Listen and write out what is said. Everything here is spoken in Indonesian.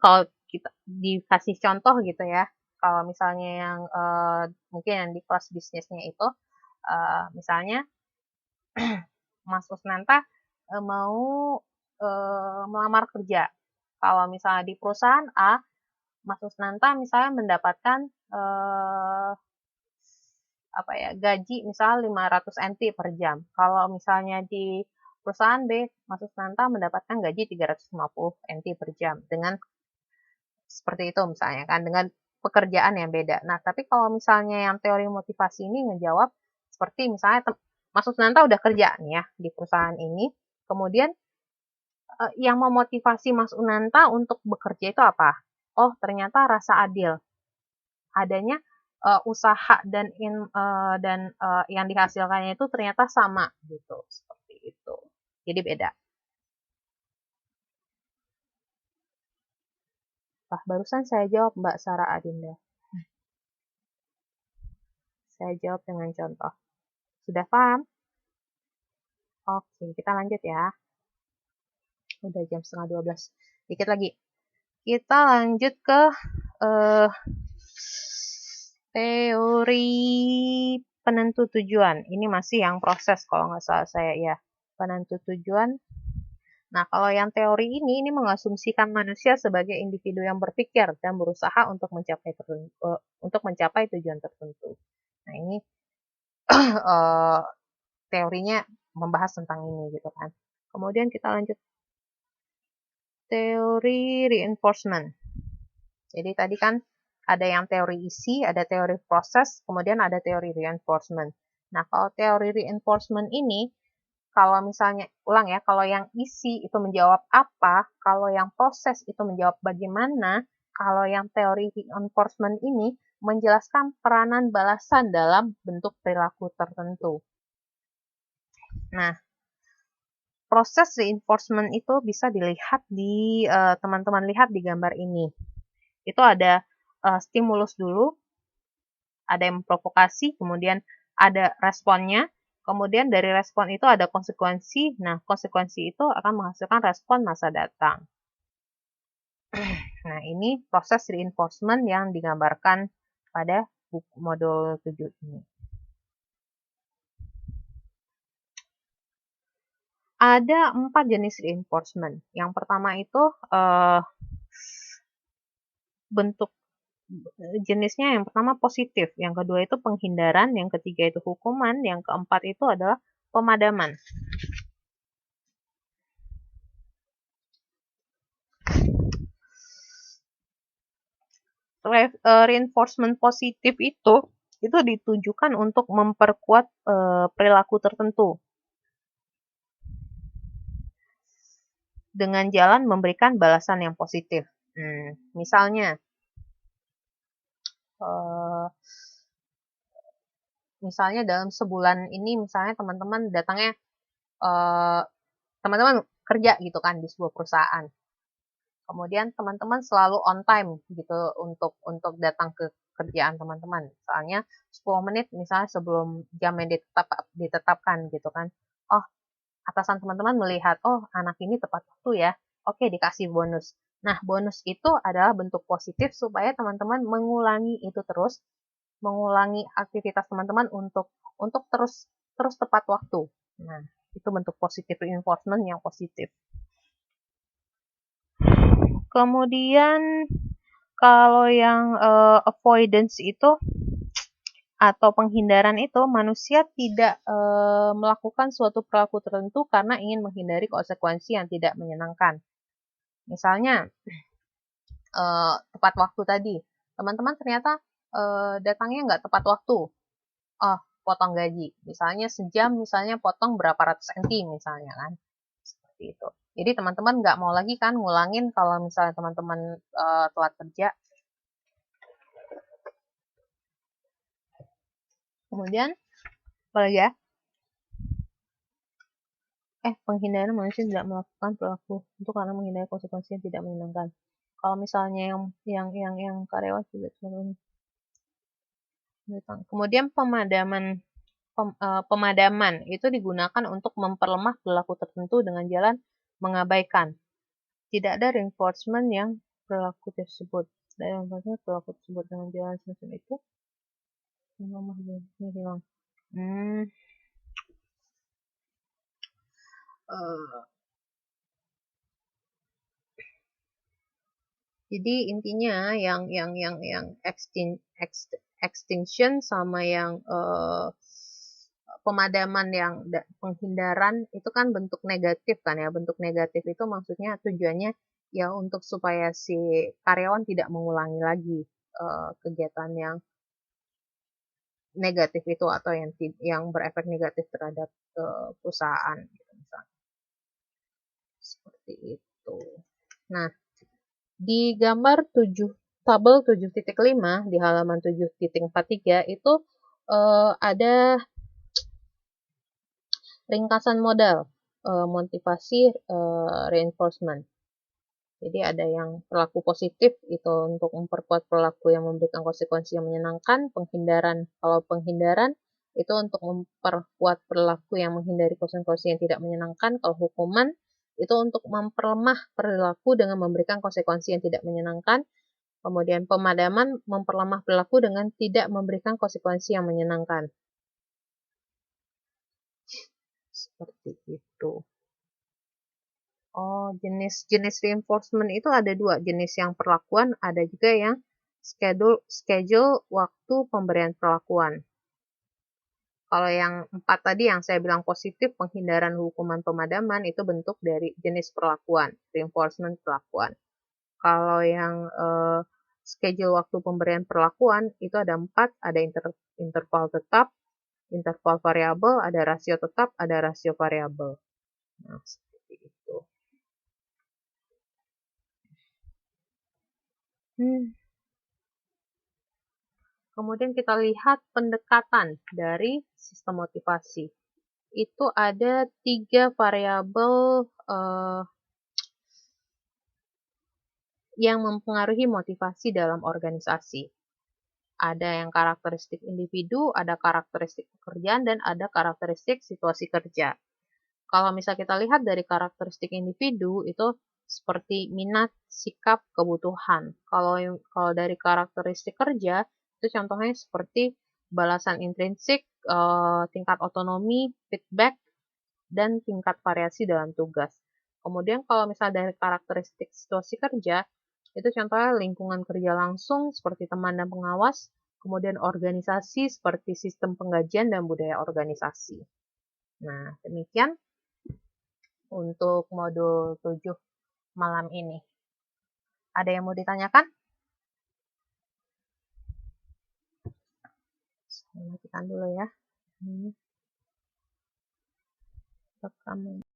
kalau kita dikasih contoh gitu ya, kalau misalnya yang mungkin yang di kelas bisnisnya itu, misalnya Mas Kusnanta mau melamar kerja. Kalau misalnya di perusahaan A, Mas Kusnanta misalnya mendapatkan apa ya, gaji misalnya 500 NT per jam. Kalau misalnya di perusahaan B, Mas Kusnanta mendapatkan gaji 350 NT per jam dengan seperti itu misalnya kan, dengan pekerjaan yang beda. Nah, tapi kalau misalnya yang teori motivasi ini ngejawab seperti misalnya Mas Kusnanta udah kerja nih ya di perusahaan ini, kemudian yang memotivasi Mas Unanta untuk bekerja itu apa? Oh, ternyata rasa adil. Adanya usaha dan yang dihasilkannya itu ternyata sama gitu, seperti itu. Jadi beda. Wah, barusan saya jawab Mbak Sarah Adinda. Saya jawab dengan contoh. Sudah paham? Oke, kita lanjut ya. Udah jam setengah 12. Dikit lagi. Kita lanjut ke teori penentu tujuan. Ini masih yang proses kalau nggak salah saya ya. Penentu tujuan. Nah, kalau yang teori ini mengasumsikan manusia sebagai individu yang berpikir dan berusaha untuk mencapai tujuan tertentu. Nah, ini teorinya membahas tentang ini gitu kan. Kemudian kita lanjut teori reinforcement. Jadi tadi kan ada yang teori isi, ada teori proses, kemudian ada teori reinforcement. Nah, kalau teori reinforcement ini, kalau misalnya, ulang ya, kalau yang isi itu menjawab apa, kalau yang proses itu menjawab bagaimana, kalau yang teori reinforcement ini menjelaskan peranan balasan dalam bentuk perilaku tertentu. Nah, proses reinforcement itu bisa dilihat di, teman-teman lihat di gambar ini. Itu ada stimulus dulu, ada yang memprovokasi, kemudian ada responnya, kemudian dari respon itu ada konsekuensi. Nah, konsekuensi itu akan menghasilkan respon masa datang. Nah, ini proses reinforcement yang digambarkan pada buku modul 7 ini. Ada 4 jenis reinforcement. Yang pertama itu bentuk jenisnya yang pertama positif, yang kedua itu penghindaran, yang ketiga itu hukuman, yang keempat itu adalah pemadaman. Reinforcement positif itu ditujukan untuk memperkuat perilaku tertentu dengan jalan memberikan balasan yang positif. Misalnya, misalnya dalam sebulan ini, misalnya teman-teman datangnya, teman-teman kerja gitu kan di sebuah perusahaan. Kemudian teman-teman selalu on time gitu untuk datang ke kerjaan teman-teman. Misalnya 10 menit misalnya sebelum jam yang ditetapkan gitu kan. Oh, atasan teman-teman melihat, oh anak ini tepat waktu ya. Oke, dikasih bonus. Nah, bonus itu adalah bentuk positif supaya teman-teman mengulangi itu terus, mengulangi aktivitas teman-teman untuk terus tepat waktu. Nah, itu bentuk positif reinforcement yang positif. Kemudian kalau yang avoidance itu atau penghindaran itu, manusia tidak melakukan suatu perilaku tertentu karena ingin menghindari konsekuensi yang tidak menyenangkan. Misalnya tepat waktu tadi, teman-teman ternyata datangnya nggak tepat waktu. Oh, potong gaji. Misalnya sejam, misalnya potong berapa ratus NT misalnya kan. Seperti itu. Jadi teman-teman nggak mau lagi kan ngulangin kalau misalnya teman-teman telat kerja. Kemudian, apa lagi ya? Penghindaran manusia tidak melakukan perilaku itu karena menghindari konsekuensi yang tidak menyenangkan. Kalau misalnya yang karyawan tidak cuma. Kemudian pemadaman itu digunakan untuk memperlemah perilaku tertentu dengan jalan mengabaikan. Tidak ada reinforcement yang perilaku tersebut. Dan perilaku tersebut dengan jalan semacam itu. Nomor ini hilang. Jadi intinya yang extinction sama yang pemadaman yang penghindaran itu kan bentuk negatif kan ya. Bentuk negatif itu maksudnya tujuannya ya untuk supaya si karyawan tidak mengulangi lagi kegiatan yang negatif itu atau yang berefek negatif terhadap perusahaan gitu misalnya. Seperti itu. Nah, di gambar tabel 7.5 di halaman 7.43 itu ada ringkasan modal motivasi reinforcement. Jadi ada yang perilaku positif itu untuk memperkuat perilaku yang memberikan konsekuensi yang menyenangkan, penghindaran. Kalau penghindaran itu untuk memperkuat perilaku yang menghindari konsekuensi yang tidak menyenangkan. Kalau hukuman itu untuk memperlemah perilaku dengan memberikan konsekuensi yang tidak menyenangkan. Kemudian pemadaman memperlemah perilaku dengan tidak memberikan konsekuensi yang menyenangkan. Seperti itu. Oh, jenis reinforcement itu ada dua, jenis yang perlakuan, ada juga yang schedule waktu pemberian perlakuan. Kalau yang 4 tadi yang saya bilang positif, penghindaran, hukuman, pemadaman, itu bentuk dari jenis perlakuan, reinforcement perlakuan. Kalau yang schedule waktu pemberian perlakuan, itu ada 4, ada interval tetap, interval variabel, ada rasio tetap, ada rasio variabel. Nah, seperti itu. Kemudian kita lihat pendekatan dari sistem motivasi. Itu ada 3 variabel yang mempengaruhi motivasi dalam organisasi. Ada yang karakteristik individu, ada karakteristik pekerjaan, dan ada karakteristik situasi kerja. Kalau misal kita lihat dari karakteristik individu, itu seperti minat, sikap, kebutuhan. Kalau dari karakteristik kerja, itu contohnya seperti balasan intrinsik, tingkat otonomi, feedback, dan tingkat variasi dalam tugas. Kemudian kalau misal dari karakteristik situasi kerja, itu contohnya lingkungan kerja langsung seperti teman dan pengawas, kemudian organisasi seperti sistem penggajian dan budaya organisasi. Nah, demikian untuk modul 7 malam ini. Ada yang mau ditanyakan? Saya matikan dulu ya. Rekaman.